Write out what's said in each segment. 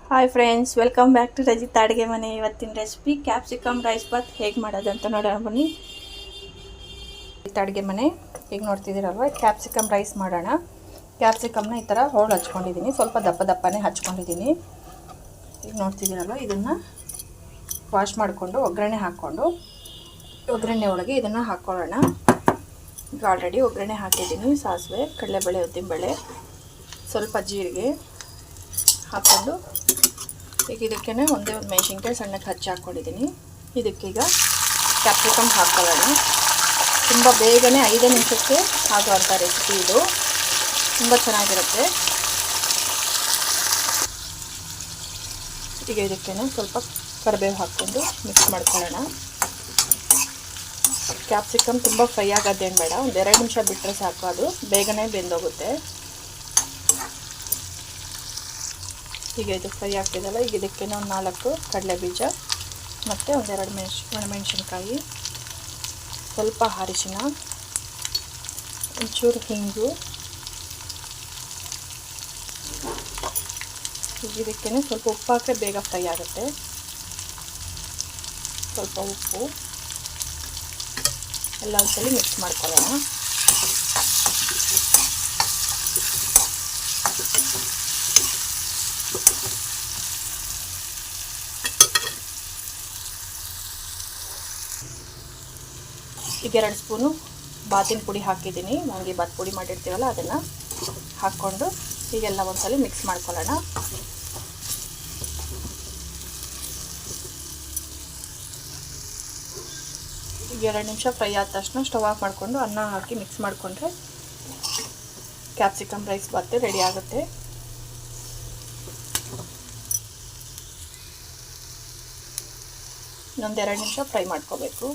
Hi friends, welcome back to Rajith ಅಡುಗೆ ಮನೆ. ಇವತ್ತಿನ ರೆಸಿಪಿ ಕ್ಯಾಪ್ಸಿಕಮ್ ರೈಸ್ ಬಾತ್ ಹೇಗೆ ಮಾಡೋದು ಅಂತ ನೋಡೋಣ ಬನ್ನಿ. ಅಡುಗೆ ಮನೆ ಈಗ ನೋಡ್ತಿದ್ದೀರಲ್ವ, ಕ್ಯಾಪ್ಸಿಕಮ್ ರೈಸ್ ಮಾಡೋಣ. ಕ್ಯಾಪ್ಸಿಕಮ್ನ ಈ ಥರ ಹೋಳು ಹಚ್ಕೊಂಡಿದ್ದೀನಿ, ಸ್ವಲ್ಪ ದಪ್ಪನೇ ಹಚ್ಕೊಂಡಿದ್ದೀನಿ. ಈಗ ನೋಡ್ತಿದ್ದೀರಲ್ವ, ಇದನ್ನು ವಾಶ್ ಮಾಡಿಕೊಂಡು ಒಗ್ಗರಣೆ ಹಾಕ್ಕೊಂಡು ಒಗ್ಗರಣೆ ಒಳಗೆ ಇದನ್ನು ಹಾಕ್ಕೊಳ್ಳೋಣ. ಈಗ ಆಲ್ರೆಡಿ ಒಗ್ಗರಣೆ ಹಾಕಿದ್ದೀನಿ. ಸಾಸಿವೆ, ಕಡಲೆಬೇಳೆ, ಉದ್ದಿನಬೇಳೆ, ಸ್ವಲ್ಪ ಜೀರಿಗೆ ಹಾಕ್ಕೊಂಡು ಈಗ ಇದಕ್ಕೆ ಒಂದೇ ಒಂದು ಮೆಣಸಿನ್ಕಾಯಿ ಸಣ್ಣಕ್ಕೆ ಹಚ್ಚಿ ಹಾಕ್ಕೊಂಡಿದ್ದೀನಿ. ಇದಕ್ಕೀಗ ಕ್ಯಾಪ್ಸಿಕಮ್ ಹಾಕ್ಕೊಳ್ಳೋಣ. ತುಂಬ ಬೇಗನೆ 5 ನಿಮಿಷಕ್ಕೆ ಆಗುವಂಥ ರೆಸಿಪಿ ಇದು, ತುಂಬ ಚೆನ್ನಾಗಿರುತ್ತೆ. ಈಗ ಇದಕ್ಕೆ ಸ್ವಲ್ಪ ಕರಿಬೇವು ಹಾಕ್ಕೊಂಡು ಮಿಕ್ಸ್ ಮಾಡ್ಕೊಳ್ಳೋಣ. ಕ್ಯಾಪ್ಸಿಕಮ್ ತುಂಬ ಫ್ರೈ ಆಗೋದೇನು ಬೇಡ, ಒಂದು 2 ನಿಮಿಷ ಬಿಟ್ಟರೆ ಸಾಕು, ಅದು ಬೇಗನೆ ಬೆಂದೋಗುತ್ತೆ. ಈಗ ಇದು ಫ್ರೈ ಆಗ್ತಿದೆಯಲ್ಲ, ಈಗ ಇದಕ್ಕೆ ಒಂದು 4 ಕಡಲೆ ಬೀಜ ಮತ್ತು ಒಂದೆರಡು ಒಣಮೆಣಸಿನ್ಕಾಯಿ, ಸ್ವಲ್ಪ ಅರಿಶಿನ, ಒಂಚೂರು ಹಿಂಗು, ಈಗ ಇದಕ್ಕೆ ಸ್ವಲ್ಪ ಉಪ್ಪು ಹಾಕಿದ್ರೆ ಬೇಗ ಫ್ರೈ ಆಗುತ್ತೆ. ಸ್ವಲ್ಪ ಉಪ್ಪು ಎಲ್ಲ ಒಂದ್ಸಲಿ ಮಿಕ್ಸ್ ಮಾಡ್ಕೊಳ್ಳೋಣ. ಈಗ 2 ಸ್ಪೂನು ಬಾತಿನ ಪುಡಿ ಹಾಕಿದ್ದೀನಿ. ವಾಂಗಿ ಬಾತ್ ಪುಡಿ ಮಾಡಿರ್ತೀವಲ್ಲ ಅದನ್ನು ಹಾಕ್ಕೊಂಡು ಈಗೆಲ್ಲ ಒಂದ್ಸಲ ಮಿಕ್ಸ್ ಮಾಡ್ಕೊಳ್ಳೋಣ. ಈಗ 2 ನಿಮಿಷ ಫ್ರೈ ಆದ ತಕ್ಷಣ ಸ್ಟವ್ ಆಫ್ ಮಾಡಿಕೊಂಡು ಅನ್ನ ಹಾಕಿ ಮಿಕ್ಸ್ ಮಾಡಿಕೊಂಡ್ರೆ ಕ್ಯಾಪ್ಸಿಕಮ್ ರೈಸ್ ಬಾತ್ ರೆಡಿ ಆಗುತ್ತೆ. ಇನ್ನೊಂದು 2 ನಿಮಿಷ ಫ್ರೈ ಮಾಡ್ಕೋಬೇಕು.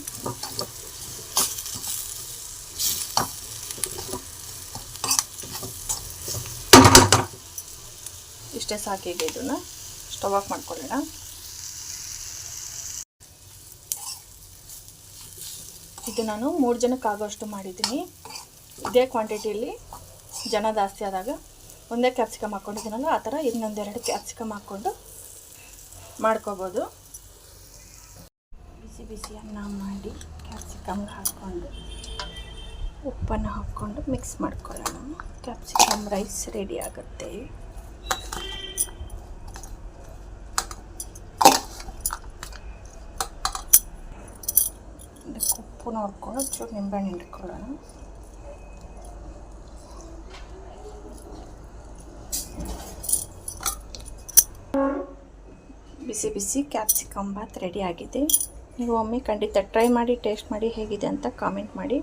ಇಷ್ಟೇ ಸಾಕಿಗೆ ಇದನ್ನು ಸ್ಟವ್ ಆಫ್ ಮಾಡ್ಕೊಳ್ಳೋಣ. ಇದು ನಾನು 3 ಜನಕ್ಕೆ ಆಗೋಷ್ಟು ಮಾಡಿದ್ದೀನಿ. ಇದೇ ಕ್ವಾಂಟಿಟಿಯಲ್ಲಿ ಜನ ಜಾಸ್ತಿ ಆದಾಗ ಒಂದೇ ಕ್ಯಾಪ್ಸಿಕಮ್ ಹಾಕ್ಕೊಂಡಿದ್ದೀನಲ್ಲ, ಆ ಥರ ಇನ್ನೊಂದು 2 ಕ್ಯಾಪ್ಸಿಕಮ್ ಹಾಕ್ಕೊಂಡು ಮಾಡ್ಕೋಬೋದು. ಬಿಸಿ ಅನ್ನ ಮಾಡಿ ಕ್ಯಾಪ್ಸಿಕಮ್ಗೆ ಹಾಕ್ಕೊಂಡು ಉಪ್ಪನ್ನು ಹಾಕ್ಕೊಂಡು ಮಿಕ್ಸ್ ಮಾಡ್ಕೊಳ್ಳೋಣ. ಕ್ಯಾಪ್ಸಿಕಮ್ ರೈಸ್ ರೆಡಿ ಆಗುತ್ತೆ. ಇದಕ್ಕೆ ಉಪ್ಪು ನೋಡ್ಕೊಂಡು ಚೂರು ನಿಂಬೆಹಣ್ಣು ಹಿಂಡ್ಕೊಳ್ಳೋಣ. ಬಿಸಿ ಕ್ಯಾಪ್ಸಿಕಮ್ ಬಾತ್ ರೆಡಿ ಆಗಿದೆ. ನೀವು ಒಮ್ಮೆ ಖಂಡಿತ ಟ್ರೈ ಮಾಡಿ, ಟೇಸ್ಟ್ ಮಾಡಿ ಹೇಗಿದೆ ಅಂತ ಕಾಮೆಂಟ್ ಮಾಡಿ.